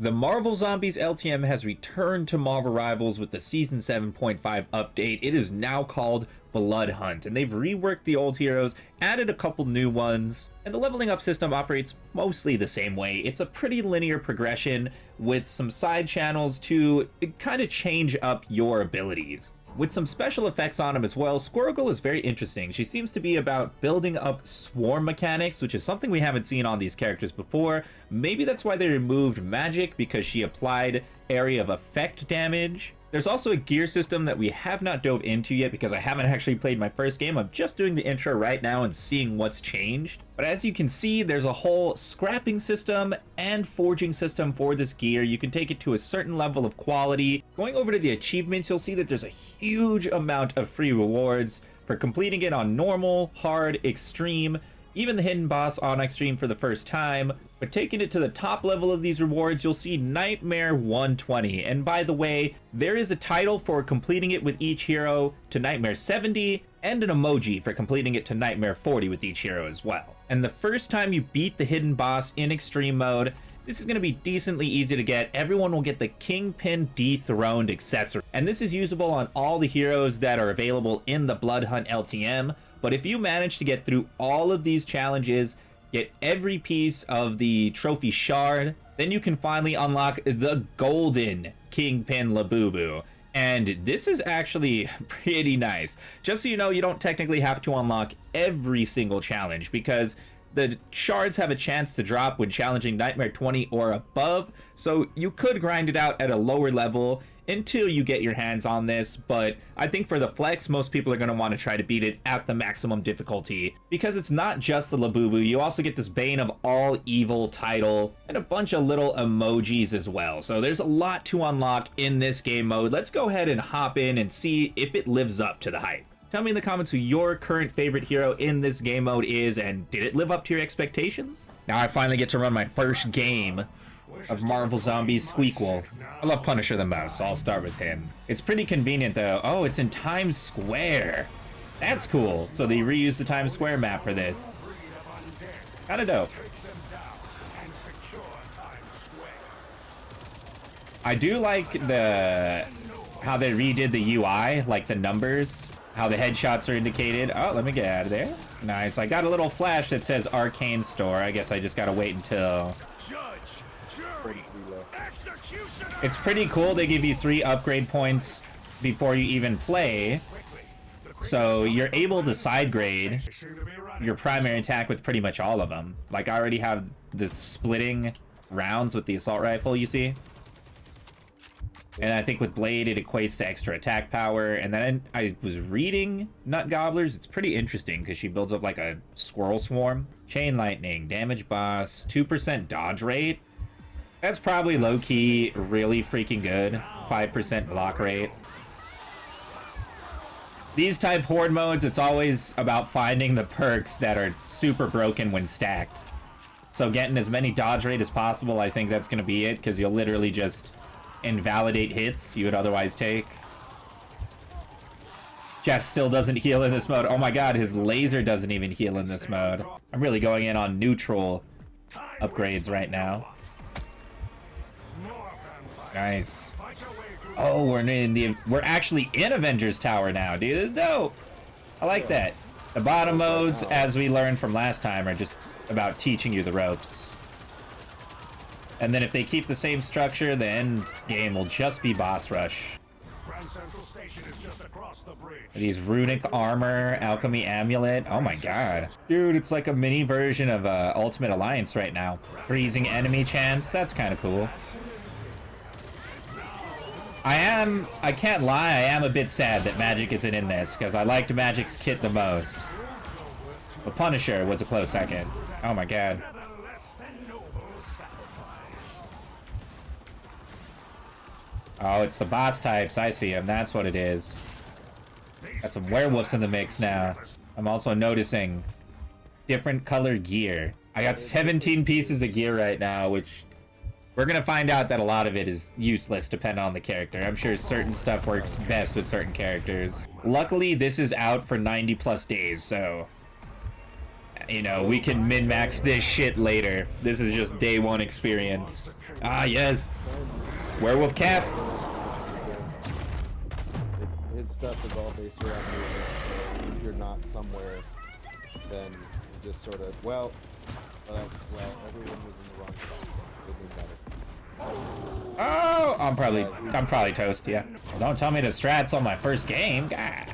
The Marvel Zombies LTM has returned to Marvel Rivals with the Season 7.5 update. It is now called Blood Hunt, and they've reworked the old heroes, added a couple new ones, and the leveling up system operates mostly the same way. It's a pretty linear progression with some side channels to kind of change up your abilities. With some special effects on him as well, Squirrel Girl is very interesting. She seems to be about building up swarm mechanics, which is something we haven't seen on these characters before. Maybe that's why they removed magic, because she applied area of effect damage. There's also a gear system that we have not dove into yet because I haven't actually played my first game. I'm just doing the intro right now and seeing what's changed. But as you can see, there's a whole scrapping system and forging system for this gear. You can take it to a certain level of quality. Going over to the achievements, you'll see that there's a huge amount of free rewards for completing it on normal, hard, extreme, even the hidden boss on extreme for the first time. But taking it to the top level of these rewards, you'll see Nightmare 120. And by the way, there is a title for completing it with each hero to Nightmare 70, and an emoji for completing it to Nightmare 40 with each hero as well. And the first time you beat the hidden boss in extreme mode, this is going to be decently easy to get. Everyone will get the Kingpin Dethroned accessory. And this is usable on all the heroes that are available in the Blood Hunt LTM. But if you manage to get through all of these challenges, get every piece of the trophy shard, then you can finally unlock the golden Kingpin Labubu. And this is actually pretty nice. Just so you know, you don't technically have to unlock every single challenge, because the shards have a chance to drop when challenging Nightmare 20 or above, so you could grind it out at a lower level until you get your hands on this. But I think for the flex, most people are going to want to try to beat it at the maximum difficulty, because it's not just the Labubu. You also get this Bane of All Evil title and a bunch of little emojis as well. So there's a lot to unlock in this game mode. Let's go ahead and hop in and see if it lives up to the hype. Tell me in the comments who your current favorite hero in this game mode is, and did it live up to your expectations? Now I finally get to run my first game of Marvel Zombies Squeakquel. I love Punisher the most, so I'll start with him. It's pretty convenient though. Oh, it's in Times Square. That's cool. So they reused the Times Square map for this. Kinda dope. I do like how they redid the UI, like the numbers, how the headshots are indicated. Oh, let me get out of there. Nice. I got a little flash that says Arcane Store. I guess I just gotta wait until... It's pretty cool. They give you 3 upgrade points before you even play. So you're able to side grade your primary attack with pretty much all of them. Like, I already have the splitting rounds with the assault rifle, you see? And I think with Blade, it equates to extra attack power. And then I was reading Nut Gobblers. It's pretty interesting because she builds up like a squirrel swarm. Chain Lightning, damage boss, 2% dodge rate. That's probably low-key really freaking good. 5% block rate. These type horde modes, it's always about finding the perks that are super broken when stacked. So getting as many dodge rate as possible, I think that's going to be it, because you'll literally just invalidate hits you would otherwise take. Jeff still doesn't heal in this mode. Oh my god, his laser doesn't even heal in this mode. I'm really going in on neutral upgrades right now. Nice. Oh, we're actually in Avengers Tower now, dude. This is dope. I like that. The bottom modes, as we learned from last time, are just about teaching you the ropes. And then if they keep the same structure, the end game will just be boss rush. These runic armor, alchemy amulet. Oh my god. Dude, it's like a mini version of Ultimate Alliance right now. Freezing enemy chance. That's kind of cool. I can't lie, I am a bit sad that Magic isn't in this, because I liked Magic's kit the most. But Punisher was a close second. Oh my god. Oh, it's the boss types. I see them. That's what it is. Got some werewolves in the mix now. I'm also noticing different color gear. I got 17 pieces of gear right now, which we're going to find out that a lot of it is useless depending on the character. I'm sure certain stuff works best with certain characters. Luckily, this is out for 90 plus days, so You know, we can min-max this shit later. This is just day one experience. Ah, yes. Werewolf cap. His stuff is all based around movement, so if you're not somewhere, then you just sort of, well, everyone was in the wrong spot. It didn't matter. Oh, I'm probably toast, yeah. Well, don't tell me the strats on my first game. God.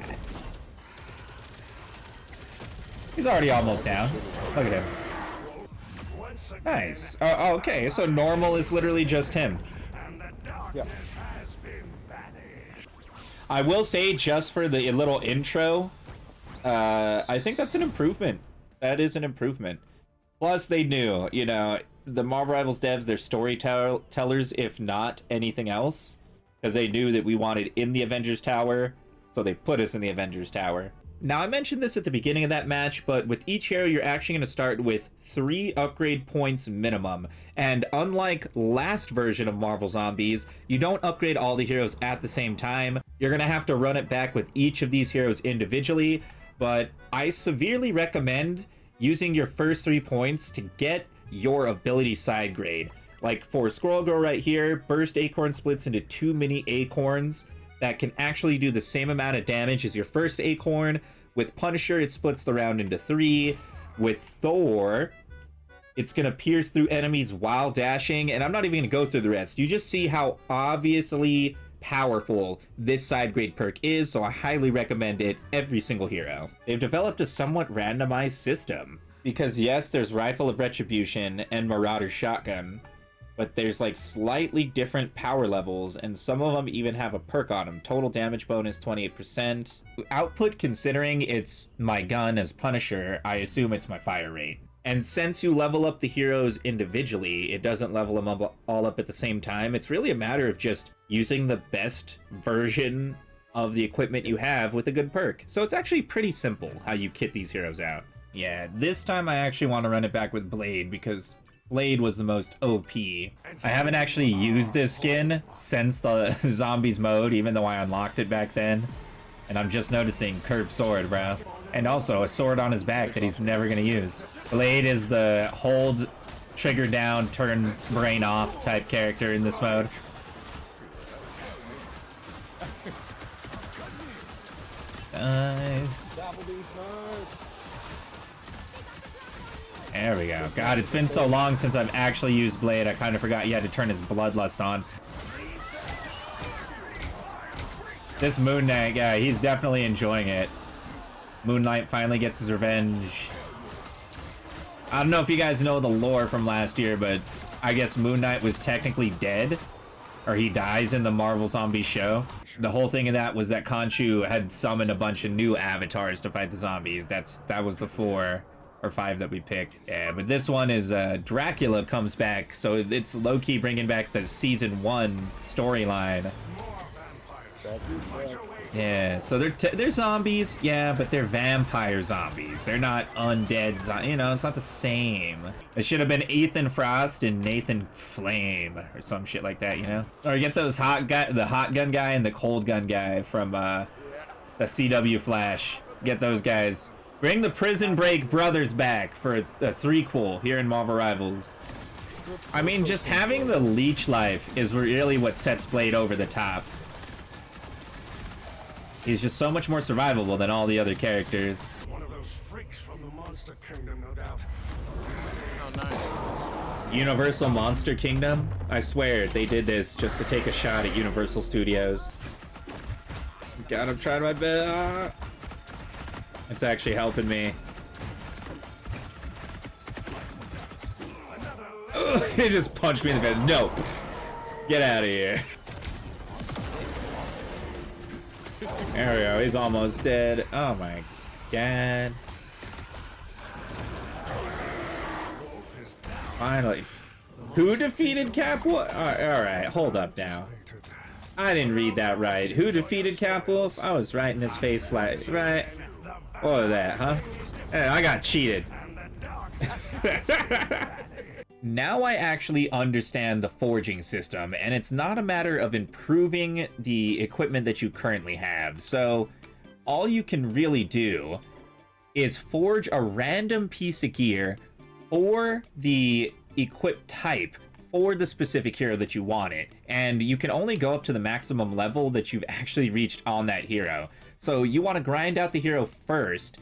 He's already almost down. Look at him. Nice. Oh, okay, so normal is literally just him. Yeah. I will say, just for the little intro, I think that's an improvement. That is an improvement. Plus, they knew, you know, the Marvel Rivals devs, they're storytellers, if not anything else. Because they knew that we wanted in the Avengers Tower, so they put us in the Avengers Tower. Now, I mentioned this at the beginning of that match, but with each hero, you're actually going to start with 3 upgrade points minimum. And unlike last version of Marvel Zombies, you don't upgrade all the heroes at the same time. You're going to have to run it back with each of these heroes individually, but I severely recommend using your first 3 points to get your ability side grade. Like for Squirrel Girl right here, Burst Acorn splits into 2 mini Acorns that can actually do the same amount of damage as your first Acorn. With Punisher, it splits the round into 3. With Thor, it's going to pierce through enemies while dashing, and I'm not even going to go through the rest. You just see how obviously powerful this side grade perk is, so I highly recommend it every single hero. They've developed a somewhat randomized system, because yes, there's Rifle of Retribution and Marauder Shotgun, but there's like slightly different power levels, and some of them even have a perk on them. Total damage bonus 28%. Output, considering it's my gun as Punisher, I assume it's my fire rate. And since you level up the heroes individually, it doesn't level them up all up at the same time. It's really a matter of just using the best version of the equipment you have with a good perk. So it's actually pretty simple how you kit these heroes out. Yeah, this time I actually want to run it back with Blade, because Blade was the most OP. I haven't actually used this skin since the Zombies mode, even though I unlocked it back then. And I'm just noticing curved sword, bro. And also a sword on his back that he's never gonna use. Blade is the hold, trigger down, turn brain off type character in this mode. Nice. There we go. God, it's been so long since I've actually used Blade, I kind of forgot you had to turn his bloodlust on. This Moon Knight guy, he's definitely enjoying it. Moon Knight finally gets his revenge. I don't know if you guys know the lore from last year, but I guess Moon Knight was technically dead, or he dies in the Marvel Zombies show. The whole thing of that was that Khonshu had summoned a bunch of new avatars to fight the zombies. That was the 4 or 5 that we picked. Yeah, but this one is Dracula comes back, so it's low-key bringing back the season 1 storyline. Yeah, so they're zombies, yeah, but they're vampire zombies. They're not undead you know, it's not the same. It should have been Ethan Frost and Nathan Flame or some shit like that, you know? Or get those the hot gun guy and the cold gun guy from the CW Flash. Get those guys. Bring the Prison Break brothers back for a 3-quel here in Marvel Rivals. I mean, just having the leech life is really what sets Blade over the top. He's just so much more survivable than all the other characters. One of those freaks from the Monster Kingdom, no doubt. Oh, nice. Universal Monster Kingdom? I swear, they did this just to take a shot at Universal Studios. God, I'm trying my best. It's actually helping me. Ugh, he just punched me in the face. No! Get out of here. There we go, he's almost dead. Oh my god. Finally. Who defeated Cap Wolf? Alright, hold up now. I didn't read that right. Who defeated Cap Wolf? I was right in his face, like, right? What was that, huh? Hey, I got cheated. Now I actually understand the forging system, and it's not a matter of improving the equipment that you currently have. So all you can really do is forge a random piece of gear for the equip type for the specific hero that you want it. And you can only go up to the maximum level that you've actually reached on that hero. So you want to grind out the hero first.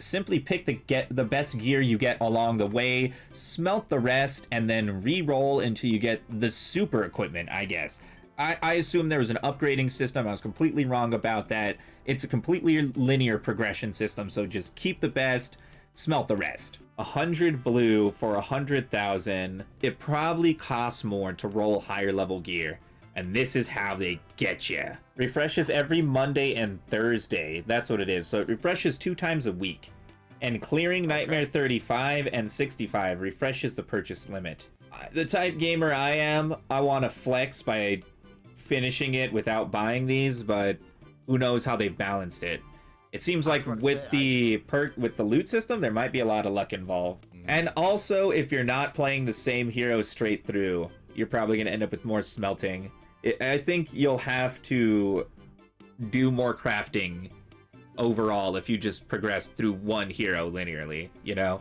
Simply pick the best gear you get along the way, smelt the rest, and then re-roll until you get the super equipment, I guess. I assume there was an upgrading system. I was completely wrong about that. It's a completely linear progression system, so just keep the best, smelt the rest. 100 blue for 100,000. It probably costs more to roll higher level gear. And this is how they get you. Refreshes every Monday and Thursday. That's what it is. So it refreshes 2 times a week. And clearing Nightmare 35 and 65 refreshes the purchase limit. The type gamer I am, I want to flex by finishing it without buying these, but who knows how they balanced it. It seems like with the loot system, there might be a lot of luck involved. And also, if you're not playing the same hero straight through, you're probably going to end up with more smelting. I think you'll have to do more crafting overall if you just progress through one hero linearly, you know?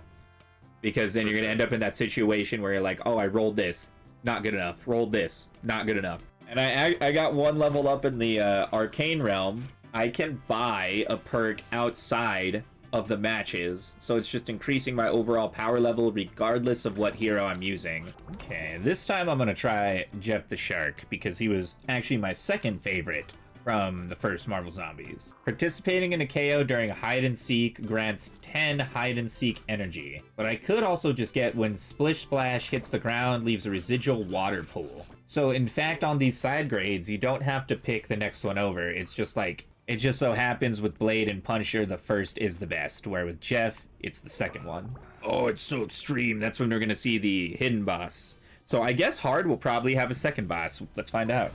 Because then you're going to end up in that situation where you're like, oh, I rolled this, not good enough. Rolled this, not good enough. And I got 1 level up in the Arcane Realm. I can buy a perk outside of the matches, so it's just increasing my overall power level regardless of what hero I'm using. Okay, this time I'm gonna try Jeff the Shark because he was actually my second favorite from the first Marvel Zombies. Participating in a KO during hide and seek grants 10 hide and seek energy, but I could also just get when Splish Splash hits the ground leaves a residual water pool. So in fact, on these side grades, you don't have to pick the next one over. It's just like, it just so happens with Blade and Punisher, the first is the best, where with Jeff, it's the second one. Oh, it's so extreme. That's when we're going to see the hidden boss. So I guess Hard will probably have a second boss. Let's find out.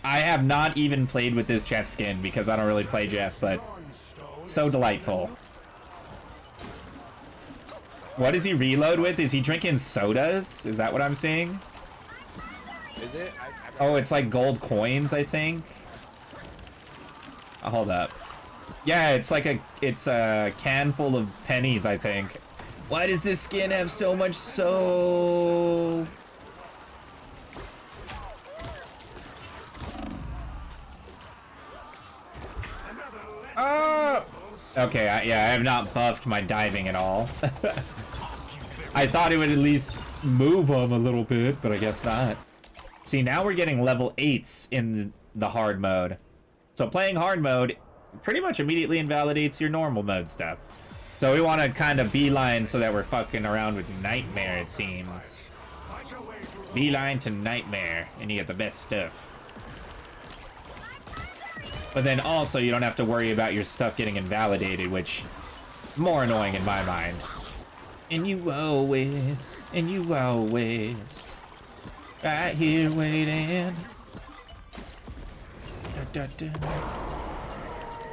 I have not even played with this Jeff skin because I don't really play Jeff, but so delightful. What does he reload with? Is he drinking sodas? Is that what I'm seeing? Is it? Oh, it's like gold coins, I think. Oh, hold up. Yeah, it's like it's a can full of pennies, I think. Why does this skin have so much soul? Oh! Okay, yeah, I have not buffed my diving at all. I thought it would at least move them a little bit, but I guess not. See, now we're getting level 8s in the hard mode. So playing hard mode pretty much immediately invalidates your normal mode stuff. So we want to kind of beeline so that we're fucking around with Nightmare, it seems. Beeline to Nightmare, and you get the best stuff. But then also you don't have to worry about your stuff getting invalidated, which is more annoying in my mind. And you always, right here waiting. Da, da, da.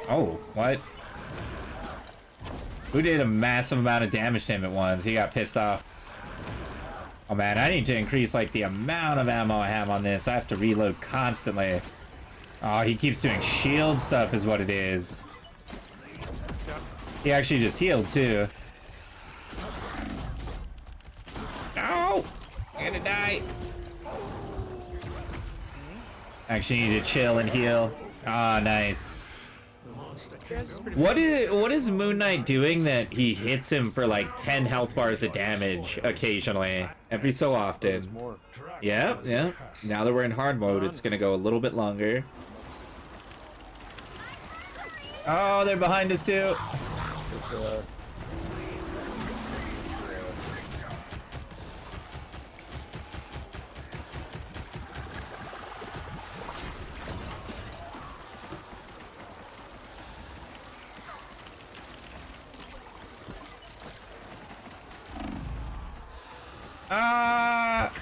Oh, what? Who did a massive amount of damage to him at once? He got pissed off. Oh man, I need to increase like the amount of ammo I have on this. I have to reload constantly. Oh, he keeps doing shield stuff is what it is. He actually just healed too. No! I'm gonna die. Actually need to chill and heal. Ah, nice. What is Moon Knight doing that he hits him for like 10 health bars of damage occasionally? Every so often. Yeah, yeah. Now that we're in hard mode, it's gonna go a little bit longer. Oh, they're behind us too.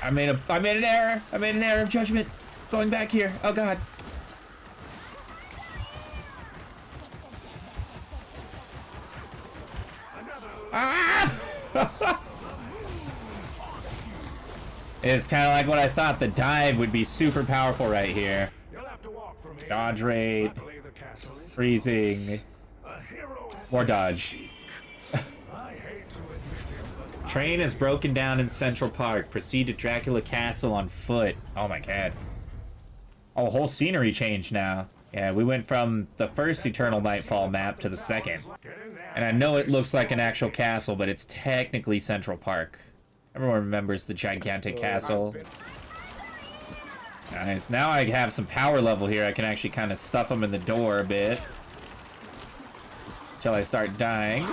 I made an error. I made an error of judgment. Going back here. Oh god. Ah! It's kind of like what I thought. The dive would be super powerful right here. Dodge rate, freezing, more dodge. Train is broken down in Central Park. Proceed to Dracula Castle on foot. Oh my god. Oh, whole scenery change now. Yeah, we went from the first Eternal Nightfall map to the second. And I know it looks like an actual castle, but it's technically Central Park. Everyone remembers the gigantic castle. Nice. Now I have some power level here. I can actually kind of stuff them in the door a bit. Till I start dying.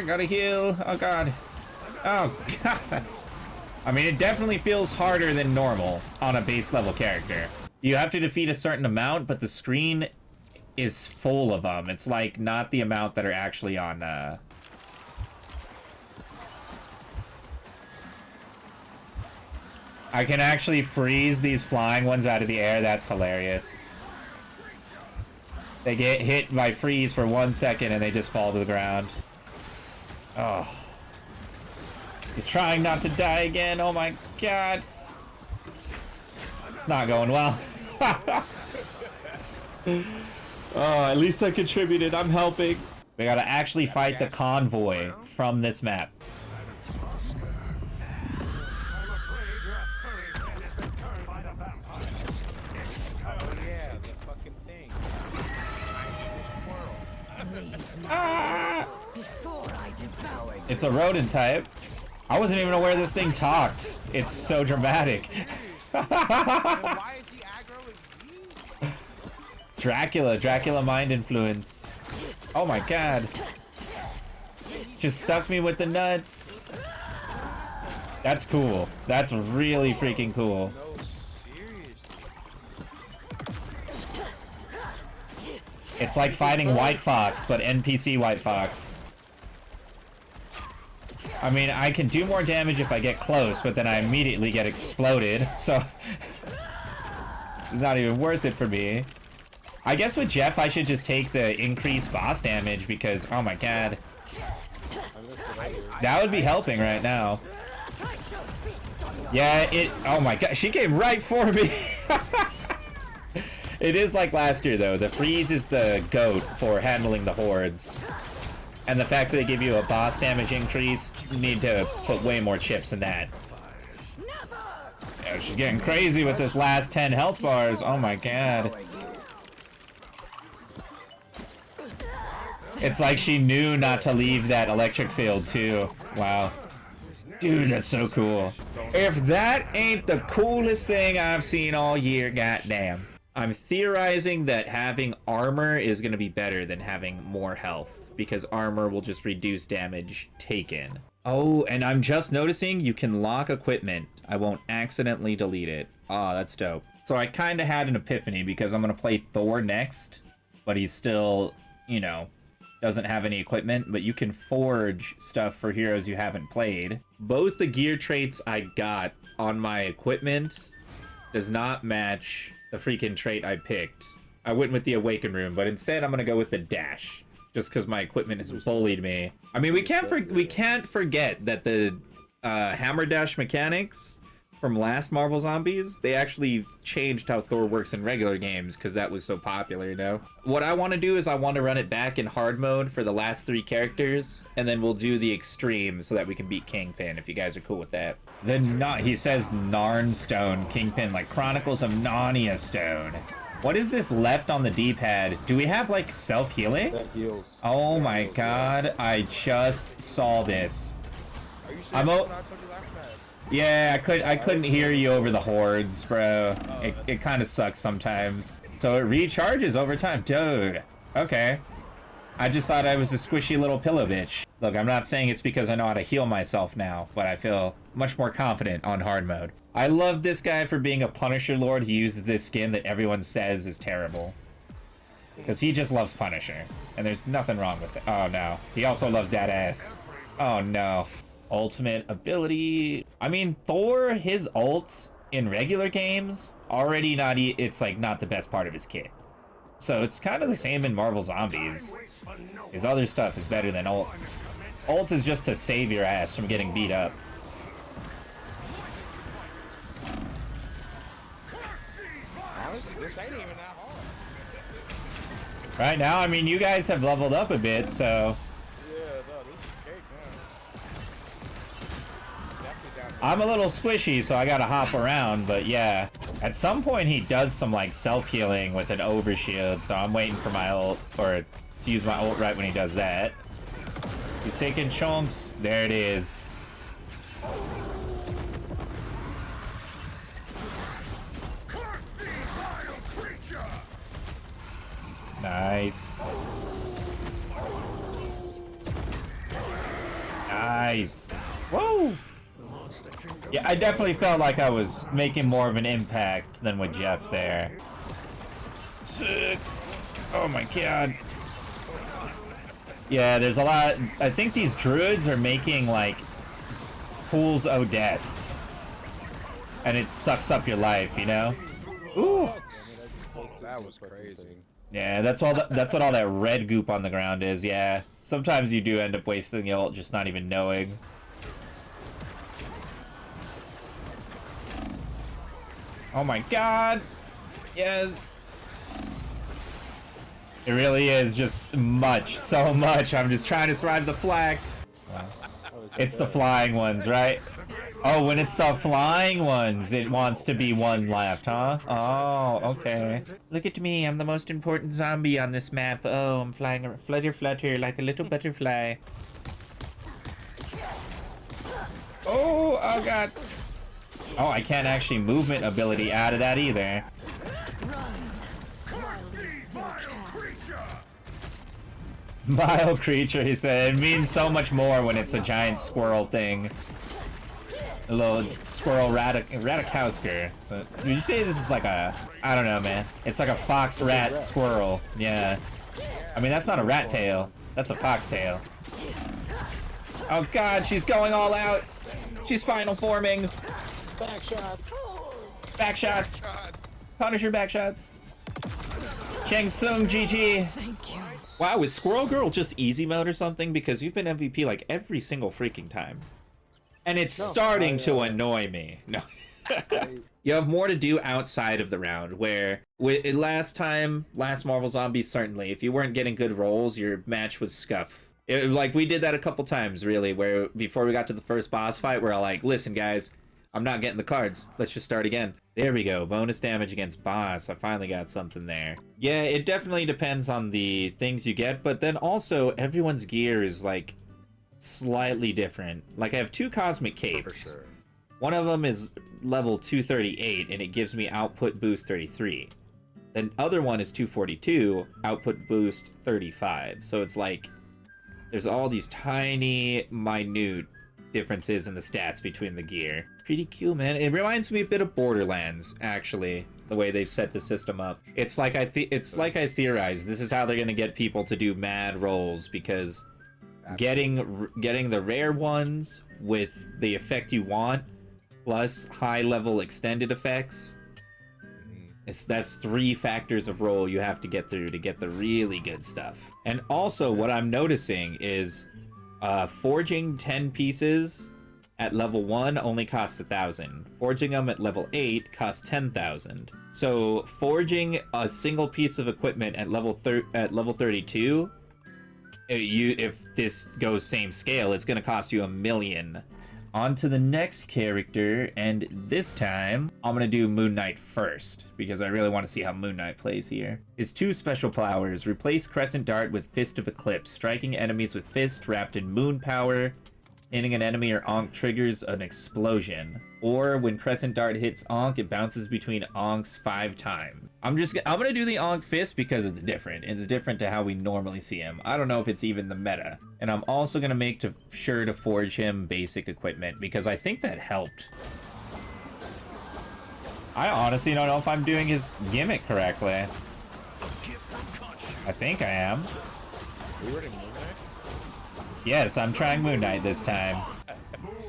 Gotta heal. Oh god. Oh god. I mean, it definitely feels harder than normal on a base level character. You have to defeat a certain amount, but the screen is full of them. It's like not the amount that are actually on I can actually freeze these flying ones out of the air. That's hilarious. They get hit by freeze for 1 second and they just fall to the ground. Oh. He's trying not to die again. Oh my god. It's not going well. Oh, at least I contributed. I'm helping. We gotta actually fight the convoy from this map. It's a rodent type. I wasn't even aware this thing talked. It's so dramatic. Why is he aggro? Dracula mind influence. Oh my god. Just stuck me with the nuts. That's cool. That's really freaking cool. No, seriously. It's like fighting White Fox, but NPC White Fox. I mean, I can do more damage if I get close, but then I immediately get exploded, so it's not even worth it for me. I guess with Jeff, I should just take the increased boss damage because, oh my god. That would be helping right now. Yeah, oh my god, she came right for me. It is like last year, though. The freeze is the GOAT for handling the hordes. And the fact that they give you a boss damage increase, you need to put way more chips in that. Yeah, she's getting crazy with this last 10 health bars. Oh my god. It's like she knew not to leave that electric field too. Wow. Dude, that's so cool. If that ain't the coolest thing I've seen all year, goddamn. I'm theorizing that having armor is going to be better than having more health, because armor will just reduce damage taken. Oh, and I'm just noticing you can lock equipment. I won't accidentally delete it. Oh, that's dope. So I kind of had an epiphany because I'm going to play Thor next, but he's still, you know, doesn't have any equipment, but you can forge stuff for heroes you haven't played. Both the gear traits I got on my equipment does not match the freaking trait I picked. I went with the Awaken Rune, but instead I'm gonna go with the Dash, just because my equipment has bullied me. I mean, we can't forget that the Hammer Dash mechanics from last Marvel Zombies, they actually changed how Thor works in regular games because that was so popular, you know? What I want to do is I want to run it back in hard mode for the last 3 characters, and then we'll do the extreme so that we can beat Kingpin, if you guys are cool with that. He says Narnstone, Kingpin, like Chronicles of Narnia Stone. What is this left on the D-pad? Do we have, like, self-healing? That heals. Oh my god, I just saw this. Are you serious? I told you last match. Yeah, I couldn't hear you over the hordes, bro. It kind of sucks sometimes. So it recharges over time. Dude. Okay. I just thought I was a squishy little pillow bitch. Look, I'm not saying it's because I know how to heal myself now, but I feel much more confident on hard mode. I love this guy for being a Punisher Lord. He uses this skin that everyone says is terrible. Because he just loves Punisher. And there's nothing wrong with it. Oh, no. He also loves that ass. Oh, no. Ultimate ability. I mean, Thor, his ult in regular games, already it's like not the best part of his kit. So it's kind of the same in Marvel Zombies. His other stuff is better than ult. Ult is just to save your ass from getting beat up. Honestly, this ain't even that Right now, I mean, you guys have leveled up a bit, so... Yeah, no, this is cake now. Definitely down. I'm a little squishy, so I gotta hop around, but yeah. At some point, he does some, like, self-healing with an overshield, so I'm waiting for my ult, or to use my ult right when he does that. He's taking chunks. There it is. Nice. Nice. Whoa! Yeah, I definitely felt like I was making more of an impact than with Jeff there. Sick. Oh my god. Yeah, there's a lot. I think these druids are making, like, pools of death. And it sucks up your life, you know? Ooh! That was crazy. Yeah, that's all. That's what all that red goop on the ground is. Yeah, sometimes you do end up wasting the ult, just not even knowing. Oh my god! Yes. It really is just much, so much. I'm just trying to survive the flag. It's the flying ones, right? Oh, when it's the flying ones, it wants to be one left, huh? Oh, okay. Look at me, I'm the most important zombie on this map. Oh, I'm flying flutter flutter like a little butterfly. Oh, oh god. Oh, I can't actually movement ability out of that either. Vile creature, he said. It means so much more when it's a giant squirrel thing. A little squirrel Radikowsker. So, would you say this is like a... I don't know, man. It's like a fox rat squirrel. Yeah. I mean, that's not a rat tail. That's a fox tail. Oh god, she's going all out. She's final forming. Back shot. Back shots. Punisher back shots. Chang Sung, GG. Thank you. Wow, is Squirrel Girl just easy mode or something? Because you've been MVP like every single freaking time. And it's starting to annoy me. No. You have more to do outside of the round, where last Marvel Zombies, certainly, if you weren't getting good rolls, your match was scuff. Like, we did that a couple times, really, where before we got to the first boss fight, we're all like, listen, guys, I'm not getting the cards. Let's just start again. There we go. Bonus damage against boss. I finally got something there. Yeah, it definitely depends on the things you get, but then also everyone's gear is, like, slightly different. Like, I have 2 cosmic capes. For sure. One of them is level 238, and it gives me output boost 33. The other one is 242, output boost 35. So it's like, there's all these tiny, minute differences in the stats between the gear. Pretty cool, man. It reminds me a bit of Borderlands, actually, the way they've set the system up. It's like I theorized. This is how they're gonna get people to do mad rolls, because getting the rare ones with the effect you want, plus high-level extended effects, that's 3 factors of roll you have to get through to get the really good stuff. And also, what I'm noticing is forging 10 pieces at level 1 only costs 1,000. Forging them at level 8 costs 10,000. So forging a single piece of equipment at level 32, if this goes same scale, it's gonna cost you 1 million. On to the next character, and this time I'm gonna do Moon Knight first, because I really want to see how Moon Knight plays here. His 2 special powers: replace Crescent Dart with Fist of Eclipse, striking enemies with Fist wrapped in Moon power. Hitting an enemy or Ankh triggers an explosion. Or when Crescent Dart hits Ankh, it bounces between Ankhs 5 times. I'm gonna do the Ankh Fist because it's different. It's different to how we normally see him. I don't know if it's even the meta. And I'm also gonna make sure to forge him basic equipment, because I think that helped. I honestly don't know if I'm doing his gimmick correctly. I think I am. Yes, I'm trying Moon Knight this time.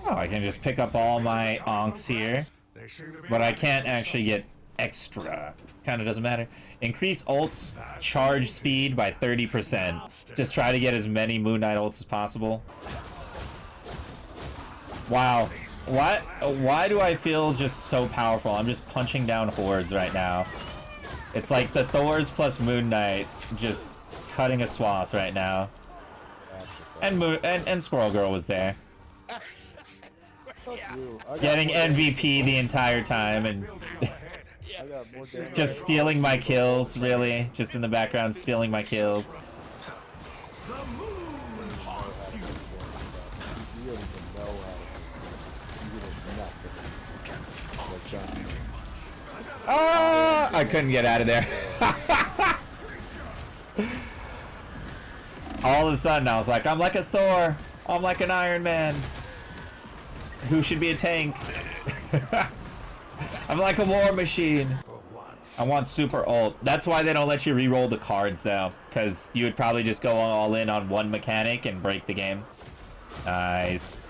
Oh, I can just pick up all my Ankhs here. But I can't actually get extra. Kinda doesn't matter. Increase ults charge speed by 30%. Just try to get as many Moon Knight ults as possible. Wow. Why do I feel just so powerful? I'm just punching down hordes right now. It's like the Thors plus Moon Knight just cutting a swath right now. And Squirrel Girl was there. Fuck you. I got Getting more MVP the entire time and I got more damage. just stealing my kills, really. Just in the background stealing my kills. You don't even know how to. You did nothing. Like John. Ah! I couldn't get out of there. All of a sudden, I was like, I'm like a Thor. I'm like an Iron Man. Who should be a tank? I'm like a war machine. I want super ult. That's why they don't let you re-roll the cards, though. Because you would probably just go all in on one mechanic and break the game. Nice.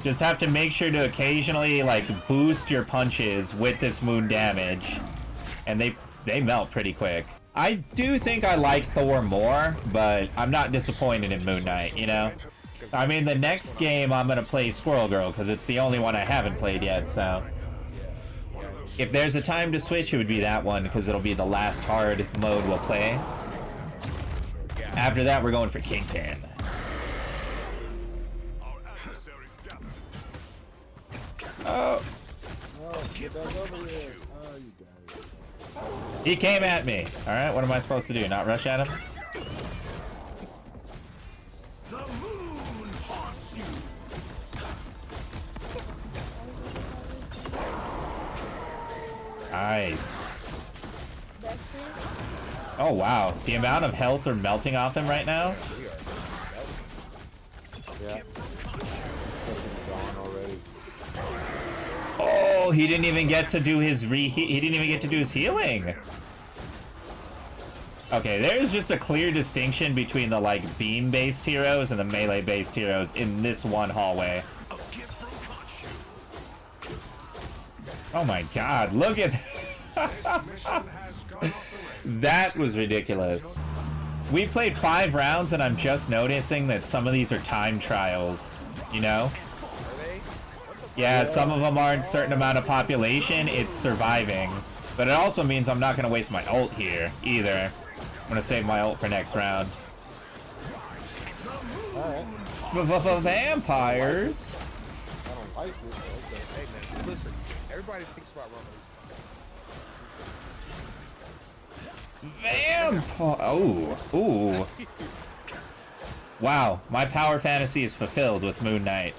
Just have to make sure to occasionally, like, boost your punches with this moon damage. And they melt pretty quick. I do think I like Thor more, but I'm not disappointed in Moon Knight, you know? I mean, the next game I'm gonna play Squirrel Girl, because it's the only one I haven't played yet, so... If there's a time to switch, it would be that one, because it'll be the last hard mode we'll play. After that, we're going for Kingpin. Oh! Oh, get back over here. Oh, you guys. He came at me. Alright, what am I supposed to do? Not rush at him? The moon haunts you. Nice. Oh, wow. The amount of health are melting off him right now? Yeah. Gone already. Oh, he didn't even get to do his he didn't even get to do his healing. Okay, there's just a clear distinction between the, like, beam-based heroes and the melee-based heroes in this one hallway. Oh my god, look at that was ridiculous. We played 5 rounds and I'm just noticing that some of these are time trials, you know? Yeah, some of them aren't a certain amount of population, it's surviving. But it also means I'm not going to waste my ult here, either. I'm going to save my ult for next round. Alright. Vampires? I don't like it, but okay. Hey man, listen. Everybody thinks about Romans. Vampire! Oh, ooh. Wow, my power fantasy is fulfilled with Moon Knight.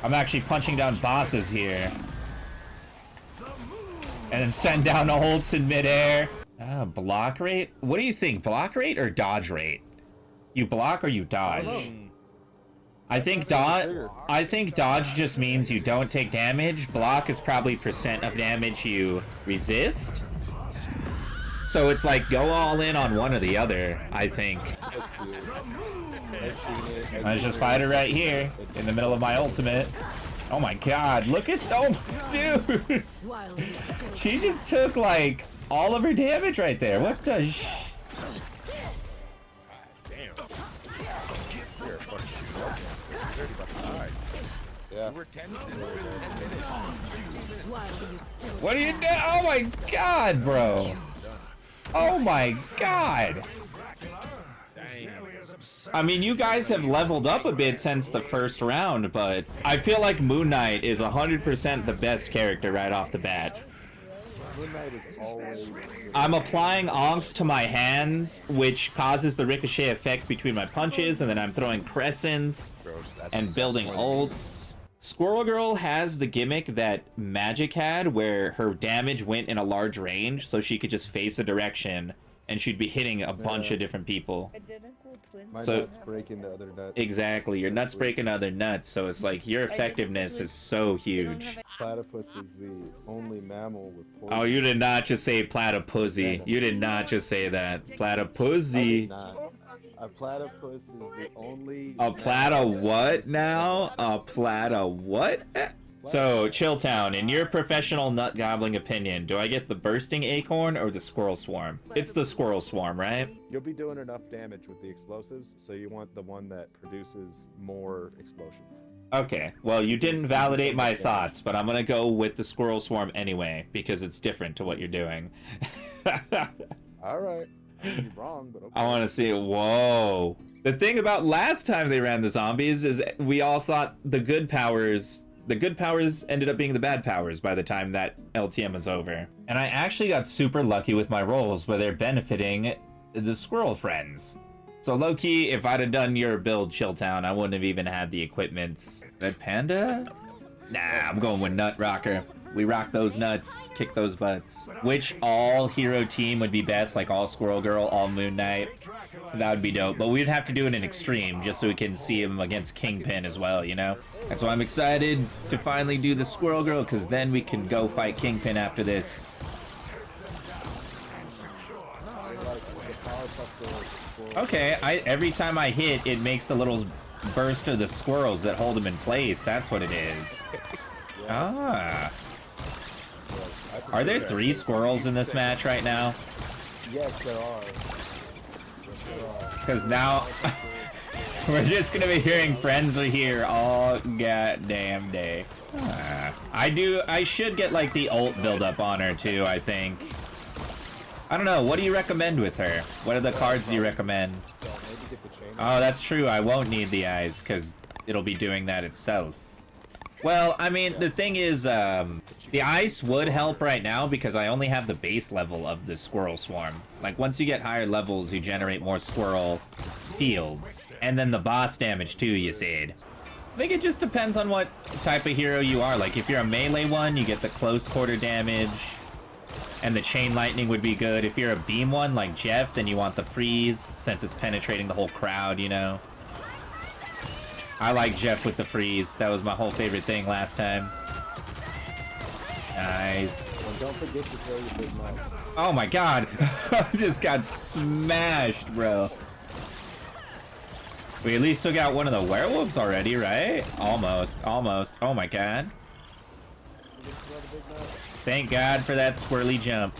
I'm actually punching down bosses here. And then send down ults in midair. Block rate? What do you think? Block rate or dodge rate? You block or you dodge? I think dodge just means you don't take damage. Block is probably % of damage you resist. So it's like go all in on one or the other, I think. Let's just fight it right here in the middle of my ultimate. Oh my god, look at dude. She just took like all of her damage right there. What the Damn. You're a fucking Yeah. We're 10 minutes. What are you doing? Oh my god, bro. Oh my god. I mean, you guys have leveled up a bit since the first round, but I feel like Moon Knight is 100% the best character right off the bat. Moon Knight is always... I'm applying onks to my hands, which causes the ricochet effect between my punches, and then I'm throwing crescents and building ults. Squirrel Girl has the gimmick that Magic had, where her damage went in a large range, so she could just face a direction, and she'd be hitting a bunch of different people. My So- nuts break into other nuts. Exactly, your nuts break another nuts, so it's like your effectiveness is so huge. Platypus is the only mammal with poison. Oh, you did not just say platypussy. You did not just say that. Platypussy. A platypus is the only... A plata what now? A plata what? So, Chilltown, in your professional nut gobbling opinion, do I get the bursting acorn or the squirrel swarm? It's the squirrel swarm, right? You'll be doing enough damage with the explosives, so you want the one that produces more explosion. Okay, well, you didn't validate my thoughts, but I'm gonna go with the squirrel swarm anyway, because it's different to what you're doing. Alright. You're wrong, but okay. I want to see it. Whoa. The thing about last time they ran the zombies is we all thought the good powers ended up being the bad powers by the time that LTM was over. And I actually got super lucky with my rolls where they're benefiting the squirrel friends. So low-key, if I'd have done your build, Chilltown, I wouldn't have even had the equipment. Red Panda? Nah, I'm going with Nut Rocker. We rock those nuts, kick those butts. Which all hero team would be best? Like all Squirrel Girl, all Moon Knight? That would be dope. But we'd have to do it in Extreme just so we can see him against Kingpin as well, you know? That's why I'm excited to finally do the Squirrel Girl, because then we can go fight Kingpin after this. Okay, every time I hit, it makes a little burst of the squirrels that hold them in place. That's what it is. Ah. Are there 3 squirrels in this match right now? Yes, there are. Because now we're just gonna be hearing friends are here all goddamn day. Ah. I should get like the ult build up on her too, I think. I don't know, what do you recommend with her? What are the cards do you recommend? Oh, that's true, I won't need the eyes, because it'll be doing that itself. Well, I mean, the thing is, the ice would help right now because I only have the base level of the squirrel swarm. Like, once you get higher levels, you generate more squirrel fields. And then the boss damage, too, you said. I think it just depends on what type of hero you are. Like, if you're a melee one, you get the close quarter damage. And the chain lightning would be good. If you're a beam one, like Jeff, then you want the freeze, since it's penetrating the whole crowd, you know? I like Jeff with the freeze. That was my whole favorite thing last time. Nice. And don't forget to throw your big mouth. Oh my god. I just got smashed, bro. We at least took out one of the werewolves already, right? Almost. Almost. Oh my god. Thank God for that squirrely jump.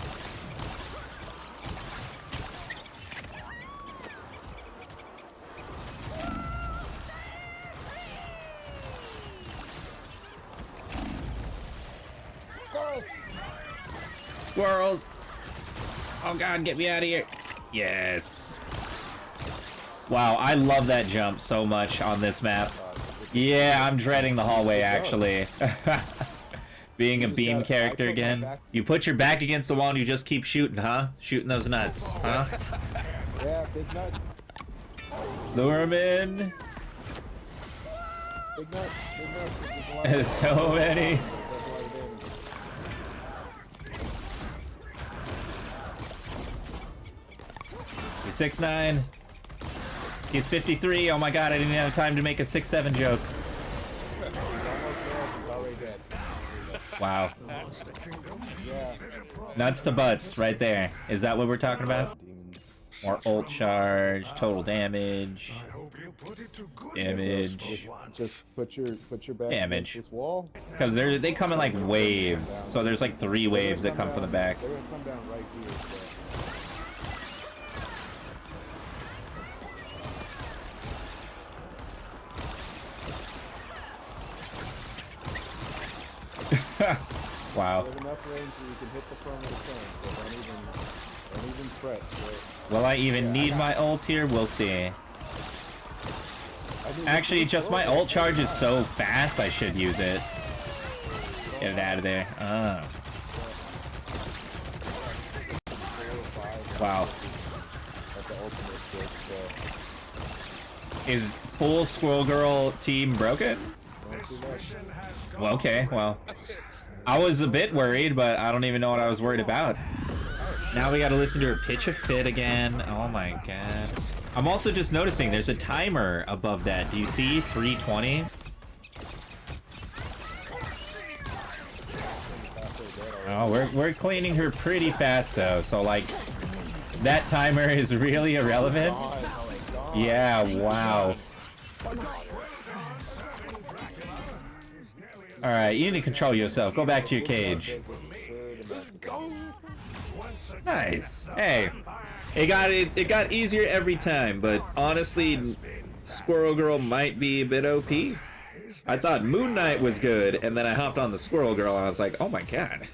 Squirrels! Squirrels! Oh god, get me out of here. Yes. Wow, I love that jump so much on this map. Yeah, I'm dreading the hallway, actually. Being a beam character again. You put your back against the wall and you just keep shooting, huh? Shooting those nuts, huh? Yeah, big nuts. Lure him in. Big nuts. Big nuts. There's so many. He's 6'9". He's 53. Oh my god, I didn't have time to make a 6'7" joke. Wow. Nuts to butts, right there. Is that what we're talking about? More ult charge, total damage, damage, Just put your back damage. against this wall. Because they come in like waves, so there's like 3 waves that come from the back. They're gonna come down right here. Wow. You have enough range where you can hit the front of the tank, so don't even fret. Will I even need my ult here? We'll see. Actually, just my ult charge is so fast, I should use it. Get it out of there. Ah. Wow. Is full Squirrel Girl team broken? Well, okay, well. I was a bit worried, but I don't even know what I was worried about. Now we gotta listen to her pitch a fit again. Oh my god. I'm also just noticing there's a timer above that. Do you see 320? Oh, we're cleaning her pretty fast though, so like that timer is really irrelevant. Yeah, wow. Alright, you need to control yourself. Go back to your cage. Nice. Hey, it got easier every time, but honestly, Squirrel Girl might be a bit OP. I thought Moon Knight was good, and then I hopped on the Squirrel Girl and I was like, oh my god.